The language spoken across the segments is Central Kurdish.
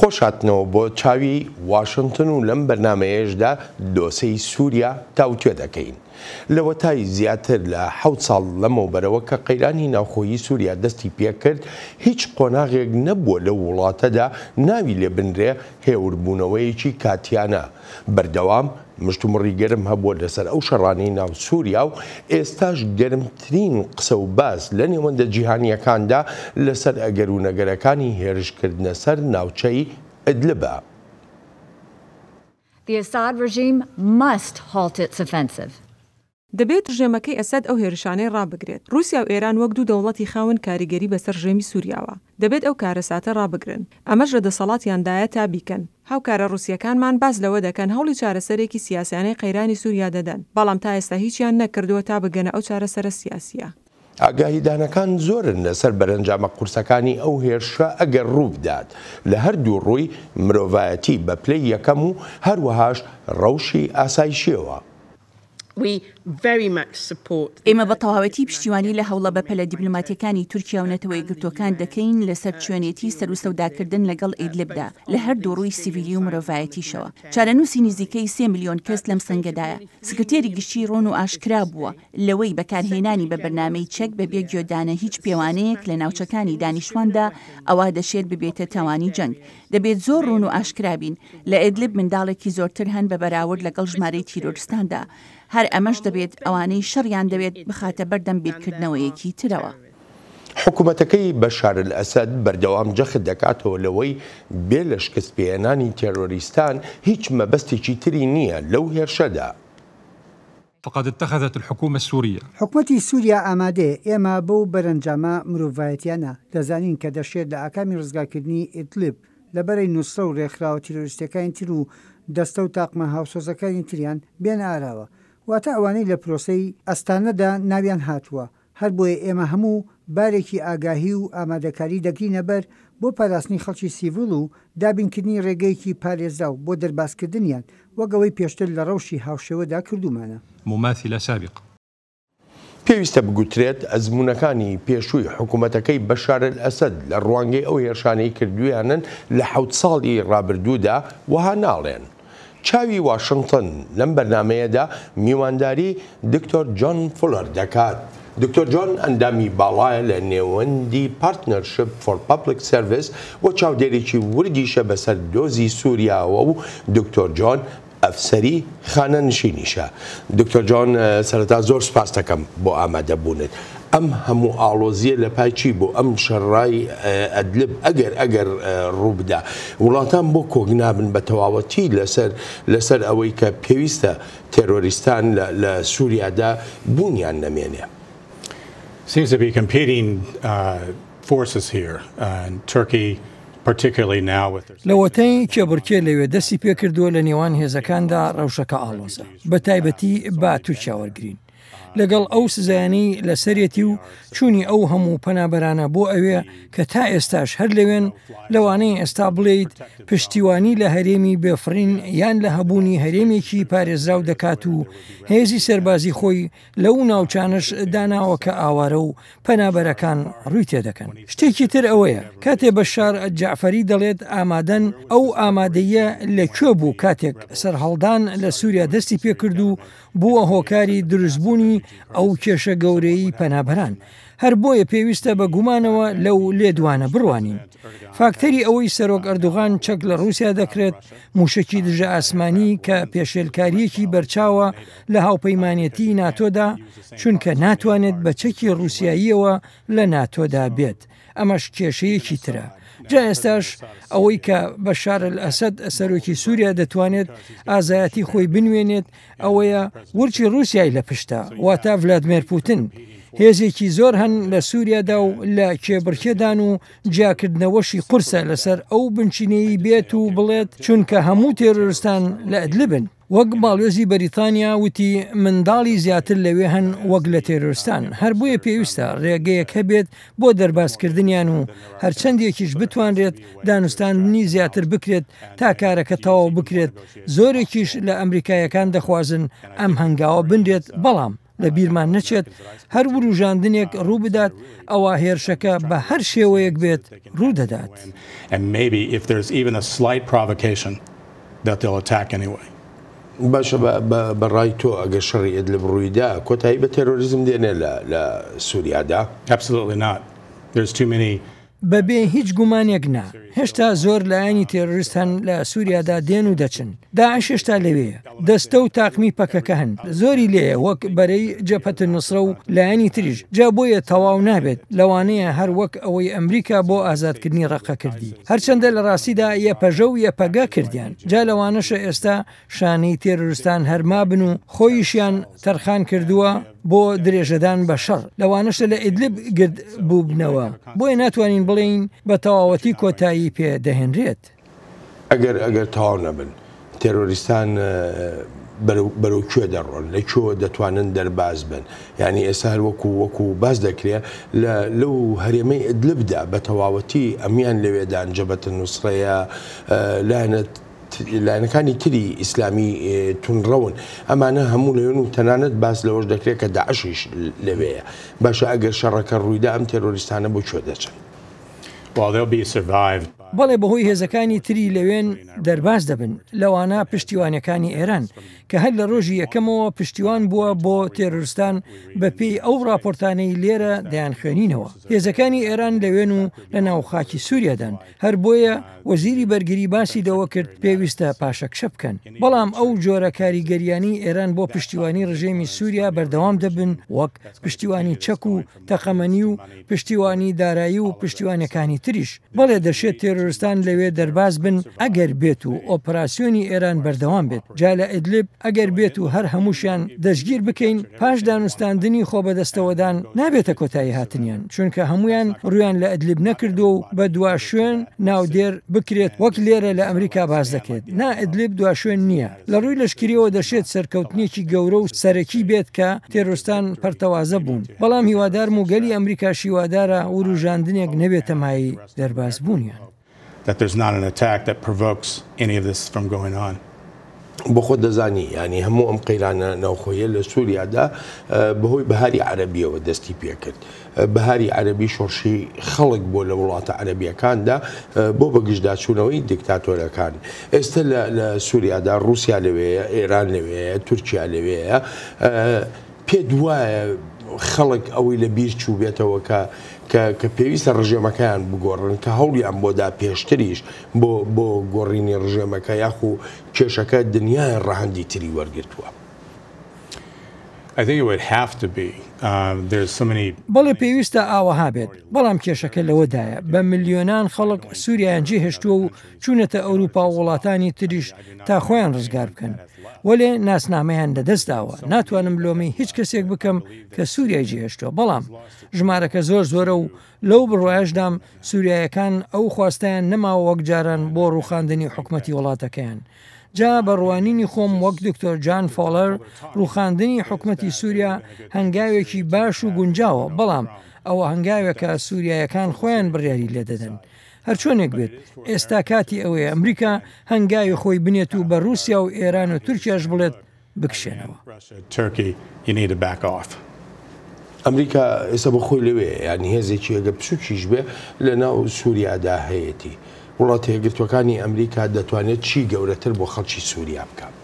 خۆشهاتنەوە بۆ چاوی واشنگتن و لەم بەرنامەیەشدا دۆسەی سووریا تاوتوێ دەکەین. لەوە تای زیاتر لە 7 ساڵ لەمەوبەرەوە کە قەیرانی ناوخۆیی سووریا دەستی پێکرد، هیچ قۆناغێک نەبووە لە وڵاتەدا ناوی لێ بنرێ هێوربوونەوەیەکی کاتیانە. بەردەوام مشتومڕی گەرم هەبووە لەسەر ئەو شەڕانەی ناو سووریا و ئێستاش گەرمترین قسە و باس لە نێوەندە جیهانیەکاندا لەسەر ئەگەر و نەگەرەکانی هێرشکردنە سەر ناوچەی ئیدلبە. The Assad regime must halt its offensive. دەبێت ڕژێمەکەی ئەسەد ئەو هێرشانەی ڕابگرێت. رووسیا و ئێران وەک دوو دەوڵەتی خاون کاریگەری بەسەر ڕژێمی سووریاوە. دەبێت ئەو کارەساتە ڕابگرن. ئەمەش لە دەسەڵاتیاندایە تا بیکەن. هاوکارە رووسیەکانمان باز لەوە دەکەن هەوڵی چارەسەرێکی سیاسیانەی قەیرانی سووریا دەدەن. بەڵام تا ئێستا هیچیان نەکردووە تا بگەنە ئەو چارەسەرە سیاسیە. ئاگاهیدانەکان زۆرن لەسەر بەرەنجامە قورسەکانی ئەو هێرشە ئەگەر ڕوو بدات لە هەردوو ڕووی مرۆڤایەتی بە پلەی یەکەم و هەروەهاش ڕەوشی ئاسایشیەوە. ئێمە بە تەواوەتی پشتیوانی لە هەوڵە بەپەلە دیپلۆماتیەکانی تورکیا و نەتەوەی گرتوەکان دەکەین لەسەر چوێنێتی سەر و سەوداکردن لەگەڵ ئیدلبدا لە هەردوو ڕووی سیڤیلی و مرۆڤایەتیشەوە. چارەنووسی نزیکەی 3 ملیۆن کەس لەم سەنگەدایە. سکرتێری گشتی ڕۆن و ئاشکرا بووە لەوەی بەکارهێنانی بە بەرنامەی چەک بەبێ گوێدانە هیچ پێوانەیەک لە ناوچەکانی دانیشتواندا ئەوە دەشێت ببێتە تاوانی جەنگ. دەبێت زۆر ڕۆن و ئاشکرابین لە ئیدلب منداڵێکی زۆرتر هەن بە بەراورد لەگەڵ ژمارەی تیرۆریستاندا. هەر ئەمەش دەبێت ئەوانەی شەڕیان دەوێت بخاتە بەردەم بیرکردنەوەیەکی ترەوە. حکوومەتەکەی بەشار الئەسەد بەردەوام جەخت دەکاتەوە لەوەی بێ لە شکستپێهێنانی تێرۆریستان هیچ مەبەستێکی تری نییە لەو هێرشەدا. فقد اتخذت الحكومة السورية حکومەتی سووریا ئامادەیە ئێمە بەو بەرەنجامە مرۆڤایەتیانە دەزانین کە دەشێت لە ئاکامی ڕزگارکردنی ئیدلب لەبەرەی نووسڕە و ڕێکخراوە تیرۆریستەکانی تر و دەستە و تاقمە هاوسۆزەکانی تریان بێنە ئاراوە. واتە ئەوانەی لە پرۆسەی ئەستانەدا ناویان هاتووە. هەر بۆیە ئێمە هەموو بارێکی ئاگاهی و ئامادەکاری دەگرینە بەر بۆ پاراستنی خەڵکی سیڤیل و دابینکردنی ڕێگەیەکی پارێزراو بۆ دەرباسکردنیان وەگەوەی پێشتر لە ڕەوشی هاوشێوەدا کردومانە. مماثلة سابق. پێویستە بگوترێت ئەزموونەکانی پێشووی حکوومەتەکەی بەشار الئەسەد لە ڕوانگەی ئەو هێرشانەی کردویانن لە 7 ساڵی ڕابردوودا وەها ناڵێن. چاوی واشنگتن لەم بەرنمەیەدا میوانداری دکتۆر جۆن فولەر دەکات. دکتۆر جۆن ئەندامی باڵایە لە نێوەندی پارتنەرشپ فۆر پابلیک سەرویس و چاودێرێکی وردیشە بەسەر دۆزی سووریاوە و دکتۆر جۆن ئەفسەری خانە نشینیشە. دکتۆر جۆن سەرەتا زۆر سپاس دەکەم بۆ ئامادەبوونت. ئەم هەموو ئاڵۆزیە لە پایچی بۆ ئەم شەڕای ئەدلب ئەگەر ڕووبدا وڵاتان بۆ کۆگنابن بە تەواوەتی لەسەر ئەوەی کە پێویستە تێرۆریستان لە سووریادا بوونیان نەمێنێ. Seems to be competing forces here and Turkey لەوەتەی کێبڕکێ لەوێ دەستی پێکردووە لە نێوان هێزەکاندا ڕەوشەکە ئاڵۆزە بە تایبەتی با تورکیا وەرگرین لەگەڵ ئەو سزایانەی لەسەرێتی و چوونی ئەو هەموو پەنابەرانە بۆ ئەوێ کە تا ئێستاش هەر لەوێن لەوانەیە ئێستا بڵێیت پشتیوانی لە هەرێمی بێفرین یان لە هەبوونی هەرێمێکی پارێزراو دەکات و هێزی سەربازی خۆی لەو ناوچانش داناوە کە ئاوارە و پەنابەرەکان ڕووی تێدەکەن. شتێکی تر ئەوەیە کاتێ بەشار جەعفەری دەڵێت ئامادەن ئەو ئامادەیە لەکوێ بوو کاتێک سەرهەڵدان لە سووریا دەستی پێکرد و بووە هۆکاری دروستبوونی ئەو کێشە گەورەی پەنابەران. هەر بۆیە پێویستە بە گومانەوە لەو لێدوانە بڕوانین. فاکتەری ئەوەی سەرۆک ئەردوغان چەک لە رووسیا دەکرێت موشکی دژە ئاسمانی کە پێشێلکاریەکی بەرچاوە لە هاوپەیمانەتی ناتۆدا چونکە ناتوانێت بە چەکی رووساییەوە لە ناتۆدا بێت. ئەمەش کێشەیەکی ترە. جا ئێستاش ئەوەی کە بەشار الئەسەد سەرۆکی سووریا دەتوانێت ئازایەتی خۆی بنوێنێت ئەوەیە ورچی رووسیای لە پشتە واتە ڤلادیمیر پوتین. هێزێکی زۆر هەن لە سووریادا و لە کێبڕکێدان و جیاکردنەوەشی قورسە لەسەر ئەو بنچینەی بێت و بڵێت چونکە هەموو تێرۆریستان لە ئەدلبن. وەک باڵێزی بەریتانیا وتی منداڵی زیاتر لەوێ هەن وەک لە تێرۆریستان. هەر بۆیە پێویستە ڕێگەیەک هەبێت بۆ دەرباسکردنیان و هەرچەندێکیش بتوانرێت دانوستاندنی زیاتر بکرێت تا کارەکە تەواو بکرێت. زۆرێکیش لە ئەمریکایەکان دەخوازن ئەم هەنگاوە بنرێت بەڵام لە بیرمان نەچێت هەر وروژاندنێک ڕوو بدات ئەوە هێرشەکە بە هەر شێوەیەک بێت ڕوو دەدات. باشە بەڕای تۆ ئەگەر شەڕی ئیدلب ڕوویدا کۆتایی بە تێرۆریزم دێنێ لە سووریادا؟ بەبێ هیچ گومانێک نا هێشتا زۆر لایەنی تێرۆریست هەن لە سووریادا دێن و دەچن داعش هێشتا لەوەیە دەستە و تاقمی پەکەکە هەن زۆری لێە وەک بەرەی جەبهەت نوسرە و لایەنی تریش جا بۆیە تەواو نابێت لەوانەیە هەر وەک ئەوەی ئەمریکا بۆ ئازادکردنی ڕەقە کردی هەرچەندە لە ڕاستیدا یەپەژە و یەپەگا کردیان جا لەوانەشە ئێستا شانەی تێرۆریستان هەرما بن و خۆیشیان تەرخان کردووە بۆ درێژەدان بە شەڕ لەوانەشە لە ئیدلب گرد بوو بنەوە بۆیە ناتوانین بڵین بە تەواوەتی کۆتایی پێ دەهێنرێت. ئەگەر تەواو نەبن تێرۆریستان بەرەو کوێ دەڕۆن لەکوێ دەتوانن دەرباز بن یعنی ئێستا وەکو باز دەکرێت لەو هەرێمەی ئیدلبدا بە تەواوەتی ئەمیان لەوێدان جەبهەت نوسرەیە لایەنەکانی تری ئیسلامی تونڕەون ئەمانە هەموو لەوێن و تەنانەت باس لەوەش دەکرێت کە داعشیش لەوەیە باشە ئەگەر شەڕەکە ڕوویدا ئەم تێرۆریستانە بۆ کوێ دەچن؟ بەڵێ بەهۆی هێزەکانی تری لەوێن دەرباز دەبن لەوانە پشتیوانەکانی ئێران کە هەر لە ڕۆژی یەکەمەوە پشتیوان بووە بۆ تێرۆریستان بە پێی ئەو راپۆرتانەی لێرە دەیان خوێنینەوە هێزەکانی ئێران لەوێن و لە ناوخاکی سووریادان هەر بۆیە وەزیری بەرگری باسی دەوە کرد پێویستە پاشەکشە بکەن بەڵام ئەو جۆرە کاریگەریانی ئێران بۆ پشتیوانی ڕژێمی سووریا بەردەوام دەبن وەک پشتیوانی چەک و تەقەمەنی و پشتیوانی دارایی و پشتیوانەکانی تریش بەڵێ دەشێت تێرۆریستان لەوێ دەرباز بن ئەگەر بێت و ئۆپراسیۆنی ئێران بەردەوام بێت جا لە ئیدلب ئەگەر بێت و هەر هەمووشیان دەستگیر بکەین پاش دانوستاندنی خۆبەدەستەوەدان نابێتە کۆتایی هاتنیان چونکە هەمویان ڕویان لە ئیدلب نەکردو و بە دوا شوێن ناودێر بکرێت وەک لێرە لە ئەمریکا باز دەکرێت نا ئیدلب دوا شوێن نییە لە ڕووی لەشکریەوە دەشێت سەرکەوتنیەکی گەورە و سەرەکی بێت کە تێرۆریستان پەرتەوازە بوون بەڵام هیوادارم و گەلی ئەمریکا شیوادارە وروژاندنێک نەبێتە مای دەرباز بوونیان. بۆ خۆ دەزانی ینی هەموو ئەم قەیرانە ناوخۆیە لە سووریادا بەهۆی بەهاری عەرەبیەوە دەستی پێ کرد بەهاری عەرەبی شۆڕشی خەڵک بۆ لە وڵاتە عەرەبیەکاندا بۆ بەگشتداچوونەوەی دیکتاتۆرەکان ئێستا لە سووریادا رووسیا لەوەیە ئێران لەوەیە تورکیا لەوەیە پێ دوایە خەڵک ئەوەی لە بیر چوو بێتەوە کە پێویستە ڕژێمەکەیان بگۆڕن کە هەوڵیان بۆدا پێشتریش بۆ گۆڕینی ڕژێمەکە یاخو کێشەکە دنیای ڕەهەندی تری وەرگرتووە. بەڵێ پێویستە ئاوەها بێت بەڵام کێشەکە لەوەدایە بە ملیۆنان خەڵک سووریایان جێهێشتووە و چوونەتە ئەوروپا و وڵاتانی تریش تا خۆیان ڕزگار بکەن وەلێ ناسنامەیان لەدەستداوە ناتوانم لۆمەی هیچ کەسێک بکەم کە سووریای جێهێشتووە بەڵام ژمارەکە زۆرە و لەو بڕواایشدام سووریایەکان ئەو خواستیان نەماوە وەک جاران بۆ ڕووخاندنی حکومەتی وڵاتەکەیان جا بەڕوانینی خۆم وەک دکتۆر جان فۆڵەر ڕووخاندنی حکومەتی سووریا هەنگاوێکی باش و گونجاوە بەڵام ئەوە هەنگاوێکە سووریایەکان خۆیان بڕیاری لێ دەدەن هەر چۆنێک بێت ئێستا کاتی ئەوەیە ئەمریکا هەنگاوی خۆی بنێت و بە رووسیا و ئێران و تورکیاش بڵێت بکشێنەوە. ئەمریکا ئێستا بە خۆی لەوێ ینی هێزێکی ئەگە پسوکیش بێ لە ناو سووریادا هەیەی وڵاتی یەکگرتوەکانی ئەمریکا دەتوانێت چی گەورەتر بۆ خەڵکی سووریا بکات.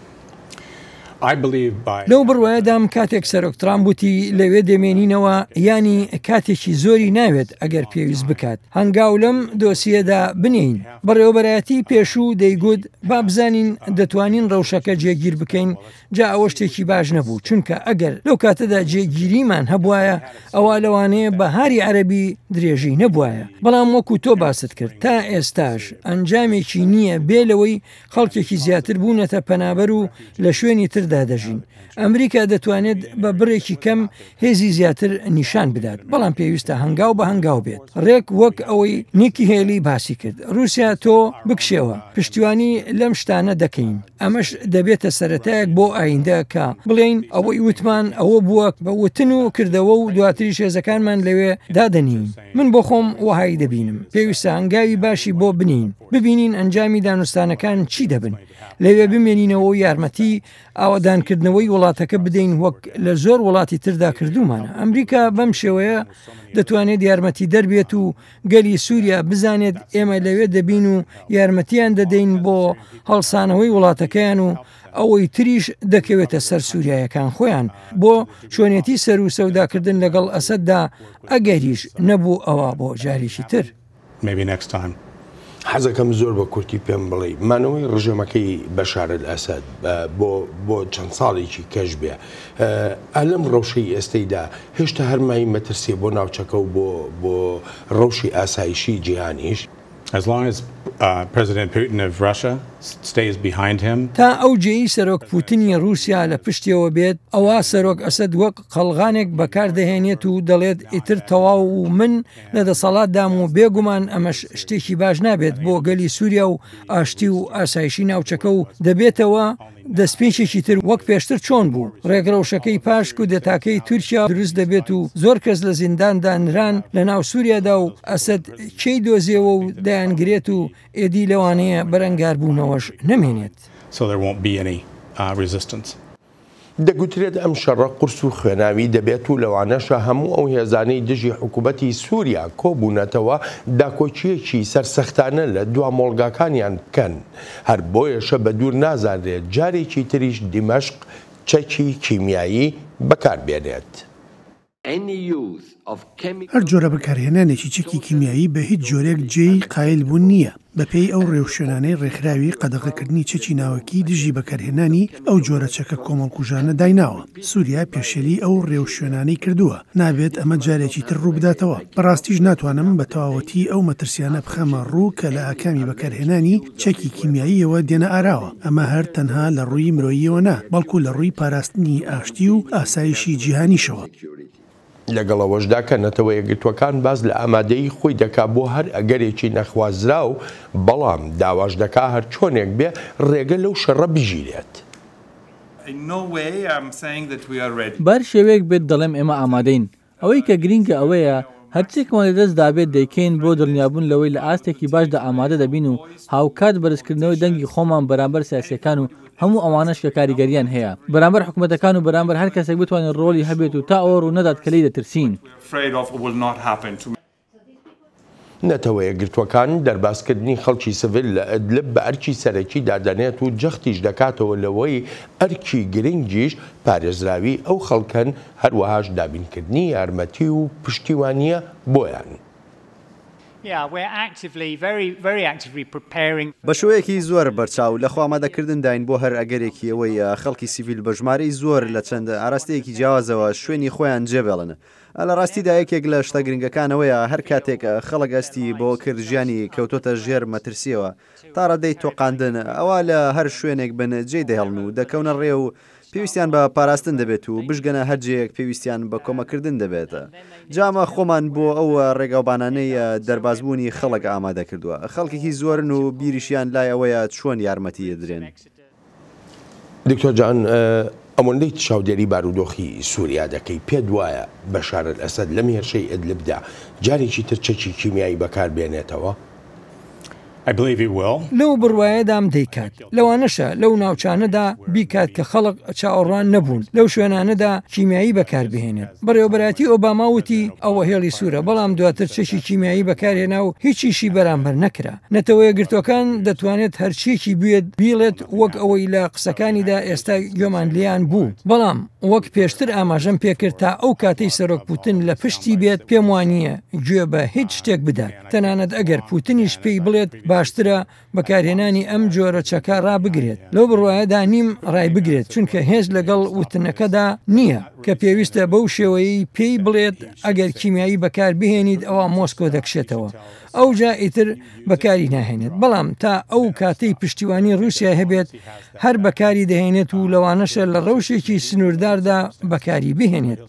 لەو بڕوایەدام کاتێک سەرۆکترام بوتی لەوێ دەمێنینەوە ینی کاتێکی زۆری ناوێت ئەگەر پێویست بکات هەنگاو لەم دۆسیەدا بنین بەڕێوەبەرەتی پێشوو دەیگوت با بزانین دەتوانین ڕەوشەکە جێگیر بکەین جا ئەوە شتێکی باش نەبوو چونکە ئەگەر لەو کاتەدا جێگیریمان هەبوایە ئەوە لەوانەیە بەهاری عەرەبی درێژی نەبوایە بەڵام وەکو تۆ باست کرد تا ئێستاش ئەنجامێکی نییە بێلەوەی خەڵکێکی زیاتر بوونەتە پەنابەر و لە شوێنی تردا دەژین ئەمریکا دەتوانێت بە بڕێکی کەم هێزی زیاتر نیشان بدات بەڵام پێویستە هەنگاو بە هەنگاو بێت ڕێک وەک ئەوەی نیکی هێلی باسی کرد رووسیا تۆ بکشێوە پشتیوانی لەم شتانە دەکەین ئەمەش دەبێتە سەرەتایەک بۆ ئایندەکە بڵێین ئەوەی وتمان ئەوە بووە بە وتن و کردەوە و دواتری شێزەکانمان لەوێ دادەنین من بۆ خۆم وهای دەبینم پێویستە هەنگاوی باشی بۆ بنین ببینین ئەنجامی دانوستانەکان چی دەبن لەوێ بمێنینەوە و یارمەتی ئاوا ئاوادانکردنەوەی وڵاتەکە بدەین وەک لە زۆر وڵاتی تردا کردومانە. ئەمریکا بەم شێوەیە دەتوانێت یارمەتی دەربێت و گەلی سووریا بزانێت ئێمە لەوێ دەبین و یارمەتیان دەدەین بۆ هەڵسانەوەی وڵاتەکەیان و ئەوەی تریش دەکەوێتە سەر سووریایەکان خۆیان بۆ چۆنێتی سەر و سەوداکردن لەگەڵ ئەسەددا ئەگەریش نەبوو ئەوە بۆ جارێکی تر. حەزەکەم زۆر بە کورتی پێم بڵێ مانەوەی ڕژێمەکەی بەشار ئەسەد بۆ چەند ساڵێکی کەش بێ ئەلەم ڕەوشەی ئێستەیدا هێشتا هەرمایی مەترسیە بۆ ناوچەکە و بۆ ڕەوشی ئاسایشی جیهانیش. As long as President Putin of Russia stays behind him. تا ئەو جێی سەرۆک پوتینی رووسیا لە پشتیەوە بێت ئەوە سەرۆک ئەسەد وەک قەڵغانێک بەکاردەهێنێت و دەڵێت ئیتر تەواو و من لە دەسەڵاتدام و بێگومان ئەمەش شتێکی باش نابێت بۆ گەلی سووریا و ئاشتی و ئاسایشی ناوچەکە و دەبێتەوە دەستپێچێکی تر وەک پێشتر چۆن بوو ڕێگرەوشەکەی پاش و دەتاکەی تورکیا دروست دەبێت و زۆر کەس لە زینداندا نران لە ناو سووریادا و ئەسەد کەی دۆزیەوە و دایانگرێت و ئێدی لەوانەیە بەرەنگاربوونەوەش نەمێنێت. دەگوترێت ئەم شەڕە قورس و خوێناوی دەبێت و لەوانەشە هەموو ئەو هێزانەی دژی حکوومەتی سووریا کۆبوونەتەوە داکۆچیەکی سەرسەختانە لە دوا مۆڵگاکانیان بکەن هەر بۆیەشە بە دوور نازانرێت جارێکی تریش دیمەشق چەکی کیمیایی بەکاربێنێت. هەر جۆرە بەکارهێنانێکی چەکی کیمیایی بە هیچ جۆرێک جێی قایل بوون نییە بەپێی ئەو ڕێوشێنانەی ڕێکخراوی قەدەغەکردنی چەکی ناوەکی دژی بەکارهێنانی ئەو جۆرە چەکە کۆمەڵکوژانە دایناوە. سووریا پێشێلی ئەو ڕێوشێنانەی کردووە نابێت ئەمە جارێکی تر ڕوو بداتەوە. بەڕاستیش ناتوانم بە تەواوەتی ئەو مەترسیانە بخەمە ڕوو کە لە ئاکامی بەکارهێنانی چەکی کیمیاییەوە دێنە ئاراوە. ئەمە هەر تەنها لە ڕووی مرۆییەوە نا بەڵکو لە ڕووی پاراستنی ئاشتی و ئاسایشی جیهانیشەوە. لەگەڵەوەشدا کە نەتەوە یەکگرتوەکان باز لە ئامادەی خۆی دەکا بۆ هەر ئەگەرێکی نەخوازرا و بەڵام داواش دەکا هەر چۆنێک بێ ڕێگە لەو شەڕە بژیرێت. بەر شێوەیەک بێت دەڵێم ئێمە ئامادەین ئەوەی کە گرینگە ئەوەیە هەرچێکمان لەدەست دابێت دەیکەین بۆ دڵنیابوون لەوەی لە ئاستێکی باشدا ئامادە دەبین و هاوکات بەرزکردنەوەی دەنگی خۆمان بەرامبەر سیاسەکان و هەموو ئەوانش کە کاریگەریان هەیە بەرامبەر حکوومەتەکان و بەرامبەر هەر کەسێک بتوانێت ڕۆڵی هەبێت و تا ئەوە ڕوو نەدات کە لی دەترسین. نەتەوە یەکگرتوەکان دەرباسکردنی خەڵکی سڤیل لە ئەدلب بە ئەرکی سەرەکی دادەنێت و جەختیش دەکاتەوە لەوەی ئەرکی گرنگیش پارێزراوی ئەو خەڵکەن هەروەهاش دابینکردنی یارمەتی و پشتیوانیە بۆیان. بە شوەیەکی زۆر بەرچاو لە خۆمادەکردن داین بۆ هەر ئەگەرێکی ئەوەی خەڵکی سیڤیل بە ژمارەی زۆر لە چەند ئاراستەیەکی جیاوازەوە شوێنی خۆیان جێبێڵن. لە ڕاستیدا یەکێک لە شتە گرنگەکانەوەیە هەر کاتێک خەڵک ئەستی بۆ کرد ژیانی کەوتۆتە ژێر مەترسیەوە تا ڕادەی تۆقااندن ئەوە لە هەر شوێنێک بن جێ دەهێڵن و دەکەونە ڕێ و پێویستیان بە پاراستن دەبێت و بشگەنە هەرجەیەک پێویستیان بە کۆمەکردن دەبێتە. جامە خۆمان بۆ ئەو ڕێگاوبانانەی دەربازبوونی خەڵک ئامادە کردووە. خەڵکێکی زۆرن و بیریشیان لایەوەیە چۆن یارمەتی درێن. دکتۆر جان ئەمەندەی چاودێری بارودۆخی سووریا دەکەی پێ وایە بەشار ئەسەد لەم هێرشەی ئەدلبدا جارێکی تر چەکی کیمیایی بەکاربێنێتەوە؟ لەو بڕواایەدام دەیکات لەوانەشە لەو ناوچانەدا بیکات کە خەڵک چاوەڕوان نەبوون لەو شوێنانەدا کیمیایی بەکاربهێنێت. بەڕێوەبەراتی ئۆباما وتی ئەوە هێڵی سوورە بەڵام دواتر چەکی کیمیایی بەکارهێنا و هیچیشی بەرامبەر نەکرا. نەتەوە یەکگرتوەکان دەتوانێت هەرچێکی بێت بیڵێت وەک ئەوەی لە قسەکانیدا ئێستا گوێمان لیان بوو. بەڵام وەک پێشتر ئاماژەم پێکرد تا ئەو کاتەی سەرۆک پوتین لە پشتی بێت پێم وانییە گوێ بە هیچ شتێک بدات. تەنانەت ئەگەر پوتینیش پێی بڵێت باشترە بەکارهێنانی ئەم جۆرە چەکە ڕابگرێت. لەو بڕواایەدا نیم ڕای بگرێت چونکە هێز لەگەڵ وتنەکەدا نییە کە پێویستە بەو شێوەیەی پێی بڵێت ئەگەر کیمیایی بەکار بهێنیت ئەوە مۆسکۆ دەکشێتەوە. ئەو جا ئیتر بەکاری ناهێنێت. بەڵام تا ئەو کاتەی پشتیوانی رووسیا هەبێت هەر بەکاری دەهێنێت و لەوانەشە لە ڕەوشێکی سنوورداردا بەکاری بهێنێت.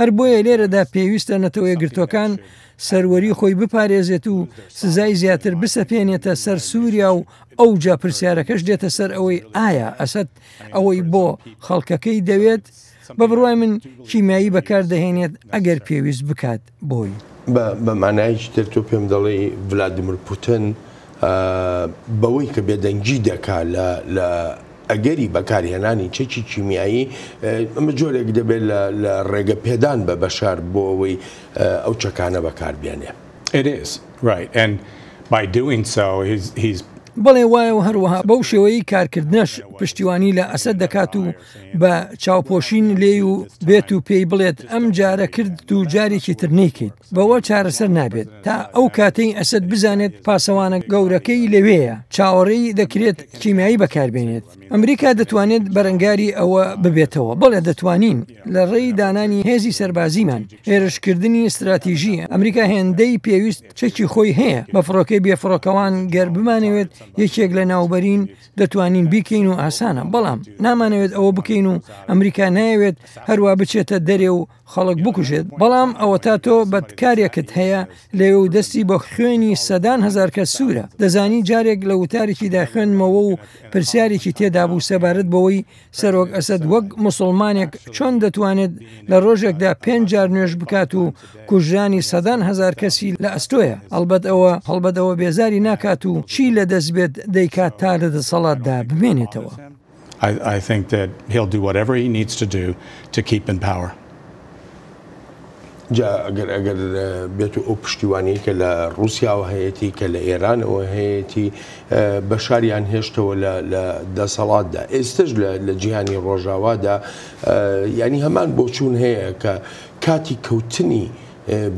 هەر بۆیە لێرەدا پێویستە نەتەوە یەکگرتوەکان سەروەری خۆی بپارێزێت و سزای زیاتر بسەپێنێتە سەر سووریا و ئەو جا پرسیارەکەش دێتە سەر ئەوەی ئایا ئەسەد ئەوەی بۆ خەڵکەکەی دەوێت بە بڕوای من کیمیایی بەکاردەهێنێت ئەگەر پێویست بکات بۆی. بە مانایکی تر تۆ پێم دەڵێ ڤلادیمیر پوتین بەوەی کە بێدەنگی دەکا لە ئەگەری بەکارهێنانی چەکی کیمیایی ئەمە جۆرێک دەبێت لە ڕێگە پێدان بە بەشار بۆ ئەوەی ئەو چەکانە بەکاربێنێ. It is, right. And by doing so, he's بەڵێ وایە و هەروەها بەو شێوەیەی کارکردنەش پشتیوانی لە ئەسەد دەکات و بە چاوپۆشین لێ و بێت و پێی بڵێت ئەم جارە کرد و جارێکی تر نەیکەیت بەوە چارەسەر نابێت تا ئەو کاتەی ئەسەد بزانێت پاسەوانە گەورەکەی لەوەیە چاوەڕێی دەکرێت کیمیایی بەکاربێنێت. ئەمریکا دەتوانێت بەرەنگاری ئەوە ببێتەوە بەڵێ دەتوانین لە ڕێی دانانی هێزی سەربازیمان هێرشکردنی استراتیژی ئەمریکا هێندەی پێویست چەکی خۆی هەیە بە فڕۆکەی بێفڕۆکەوان گەر بمانەوێت یەکێک لە ناوبەرین دەتوانین بیکەین و ئاسانە بەڵام نامانەوێت ئەوە بکەین و ئەمریکا نایەوێت هەروە بچێتە دەرێ و خەڵک بکوژێت بەڵام ئەوە تا تۆ بەدکارێکت هەیە لێو دەستی بە خوێنی سەدان هزار کەس سوورە دەزانی جارێک لە وتارێکی داخوێنمەوە و پرسیارێکی تێدا بوو سەبارەت بەوەی سەرۆک ئەسەد وەک موسڵمانێک چۆن دەتوانێت لە ڕۆژێکدا 5 جار نوێژ بکات و کوژرانی سەدان هزار کەسی لە ئەستۆیە هەڵبەت ئەوە بێزاری ناکات و چی لە دەست بێت دەیکات تا لە دەسەڵاتدا بمێنێتەوە. I think that he'll do whatever he needs to do to keep in power. جا ئەگەر بێت و ئەو پشتیوانی کە لە رووسیاوە هەیەی کە لە ئێرانەوە هەیەی بەشاریان هێشتەوە لە دەسەڵاتدا ئێستش لە جیهانی ڕۆژاوادا ینی هەمان بۆچوون هەیە کە کاتی کەوتنی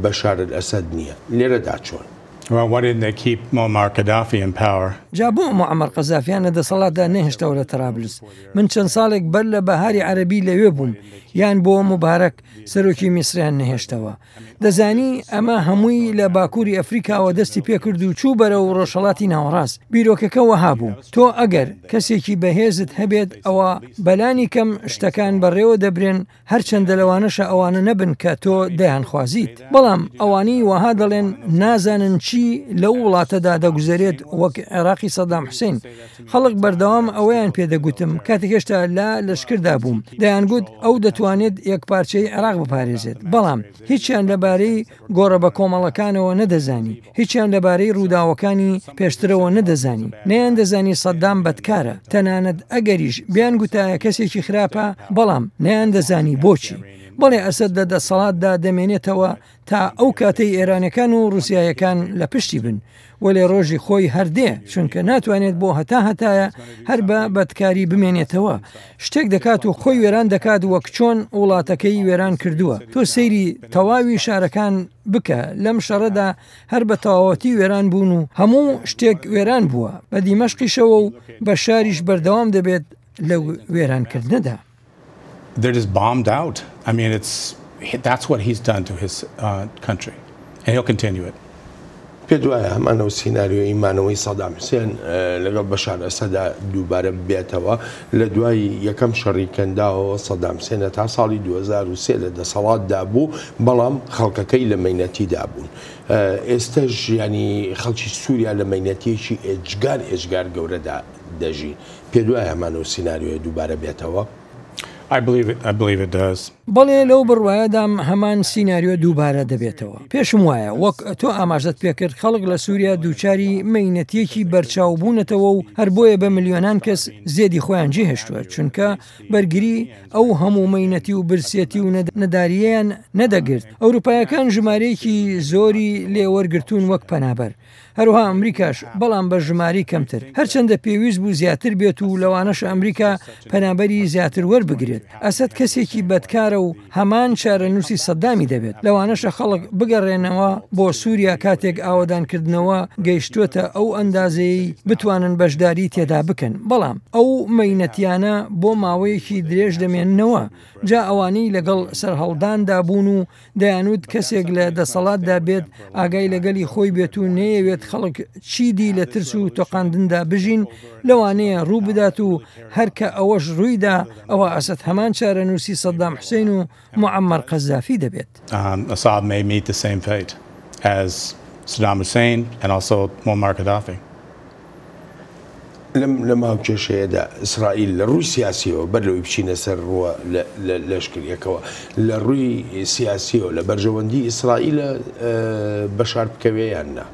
بەشار ئەسەد نییە لێرەدا چۆن. Well, why didn't they keep Muammar Gaddafi in power? جا بۆ معمەر قەزافیان لە دەسەڵاتدا نەهێشتەوە لە تەرابلس من چەند ساڵێک بەر لە بەهاری عەرەبی لەوێ بووم یان بۆ مبارەک سەرۆکی میسریان نەهێشتەوە دەزانی ئەمە هەمووی لە باکووری ئەفریقاوە دەستی پێکرد و چوو بەرە و ڕۆژهەڵاتی ناوەڕاست بیرۆکەکە وەها بوو تۆ ئەگەر کەسێکی بەهێزت هەبێت ئەوە بەلانی کەم شتەکان بەڕێوە دەبرێن هەرچەندە لەوانەشە ئەوانە نەبن کە تۆ دەیان خوازیت بەڵام ئەوانی وەها دەڵێن نازانن چی لەو وڵاتەدا دەگوزارێت وەک عێراقی سەدام حوسێن خەڵک بەردەوام ئەوەیان پێدەگوتم کاتێک هێشتا لە لەشکردا بووم دەیانگوت ئەو دەتوانێت یەکپارچەی عێراق بپارێزێت بەڵام هیچیان لەبارەی گۆڕە بە کۆمەڵەکانەوە نەدەزانی هیچیان لەبارەی ڕووداوەکانی پێشترەوە نەدەزانی نەیان دەزانی سەدام بەدکارە تەنانەت ئەگەریش بیان گوتایە کەسێکی خراپە بەڵام نەیان دەزانی بۆچی بەڵێ ئەسەد لە دەسەڵاتدا دەمێنێتەوە تا ئەو کاتەی ئێرانەکان و رووسایەکان لە پشتی بن وەلێ ڕۆژی خۆی هەردێ چونکە ناتوانێت بۆ هەتایە هەر بە بەدکاری بمێنێتەوە شتێک دەکات و خۆی وێران دەکات وەک چۆن وڵاتەکەی وێران کردووە تۆ سەیری تەواوی شارەکان بکە لەم شەڕەدا هەر بە تەواوەتی وێران بوون و هەموو شتێک وێران بووە بە دیمەشقیشەوە و بە شاریش بەردەوام دەبێت لە وێرانکردنەدا. They're just bombed out. I mean, that's what he's done to his country, and he'll continue it. پێ دوایە هەمانەوە سیناریۆ ئیمانەوەی سەدام حوسێن لەگەڵ بەشار ئەسەدا دووبارە بێتەوە لە دوای یەکەم شەڕیکەنداوە سەدام حوسێنە تا ساڵی 2003 لە دەسەڵاتدا بوو بەڵام خەڵکەکەی لە مەینەتیدا بوون ئێستەش ینی خەڵکی سووریا لە مەینەتیەکی ئێجگار گەورەدا دەژی پێ دوایە هەمانەوە سیناریۆی دووبارە بێتەوە. I believe it does. بەڵێ لەو بڕواایەدام هەمان سیناریۆ دووبارە دەبێتەوە پێشم وایە وەک تۆ ئاماژەت پێکرد خەڵک لە سووریا دووچاری مەینەتیەکی بەرچاوبوونەتەوە و هەر بۆیە بە ملیۆنان کەس زێدی خۆیان جێهێشتووە چونکە بەرگری ئەو هەموو مەینەتی و برسێتی و نەداریەیان نەدەگرت ئەوروپایەکان ژمارەیەکی زۆری لێوەرگرتوون وەک پەنابەر هەروها ئەمریکاش بەڵام بە ژماری کەمتر هەرچەندە پێویست بوو زیاتر بێت و لەوانەش ئەمریکا پەنابەری زیاتر وەربگرێت ئەسەد کەسێکی بەدکارە و هەمان چارەنووسی سەدامی دەبێت لەوانەشە خەڵک بگەڕێنەوە بۆ سووریا کاتێک ئاوادانکردنەوە گەیشتوتە ئەو ئەندازەیەی بتوانن بەشداری تێدا بکەن بەڵام ئەو مەینەتیانە بۆ ماوەیەکی درێژ دەمێننەوە جا ئەوانەی لەگەڵ سەرهەڵداندا بوون و دەیانوت کەسێک لە دەسەڵاتدا بێت ئاگای لەگەلی خۆی بێت و نەیەوێت خەڵک چیدی لە ترس و تۆقاندندا بژین لەوانەیە ڕوو بدات و هەرکە ئەوەش ڕوویدا ئەوە ئەسەد هەمان چارەنووسی سەدام حوسێن و معەممەر قەزافی دەبێت. Assad may meet the same fate as Saddam Hussein and also Muammar Gaddafi. لە ماو کێشەیەدا ئیسرائیل لە ڕووی سیاسیەوە بەرلەوەی بچینە سەر ڕووە لەشکریەکەوە لە ڕووی سیاسیەوە لە بەرژەوەندی ئیسرائیلە بەشار بکەوێیان نا.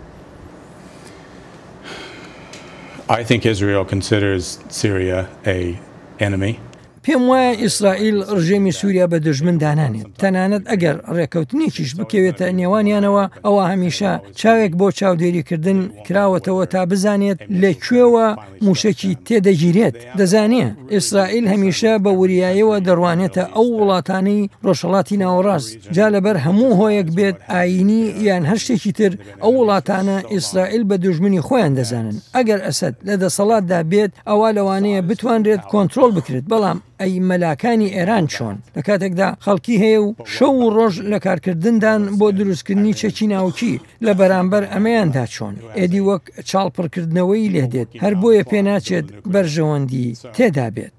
I think Israel considers Syria an enemy. پێم وایە ئیسرائیل ڕژێمی سووریا بە دژمن دانانێت تەنانەت ئەگەر ڕێکەوتنێکیش بکەوێتە نێوانیانەوە ئەوە هەمیشە چاوێک بۆ چاودێریکردن کراوەتەوە تا بزانێت لەکوێوە موشکی تێدەگیرێت دەزانێ ئیسرائیل هەمیشە بە وریایەوە دەڕوانێتە ئەو وڵاتانەی ڕۆژهەڵاتی ناوەڕاست جا لەبەر هەموو هۆیەک بێت ئاینی یان هەر شتێکی تر ئەو وڵاتانە ئیسرائیل بە دژمنی خۆیان دەزانن ئەگەر ئەسەد لە دەسەڵاتدا بێت ئەوە لەوانەیە بتوانرێت کۆنتترۆل بکرێت بەڵام ئەی مەلاکانی ئێران چۆن لە کاتێکدا خەڵکی هەیە و شەو و ڕۆژ لە کارکردندان بۆ دروستکردنی چەکی ناوکی لە بەرامبەر ئەمەیاندا چۆن ئێدی وەک چاڵپڕکردنەوەی لێدێت هەر بۆیە پێناچێت بەرژەوەندی تێدا بێت.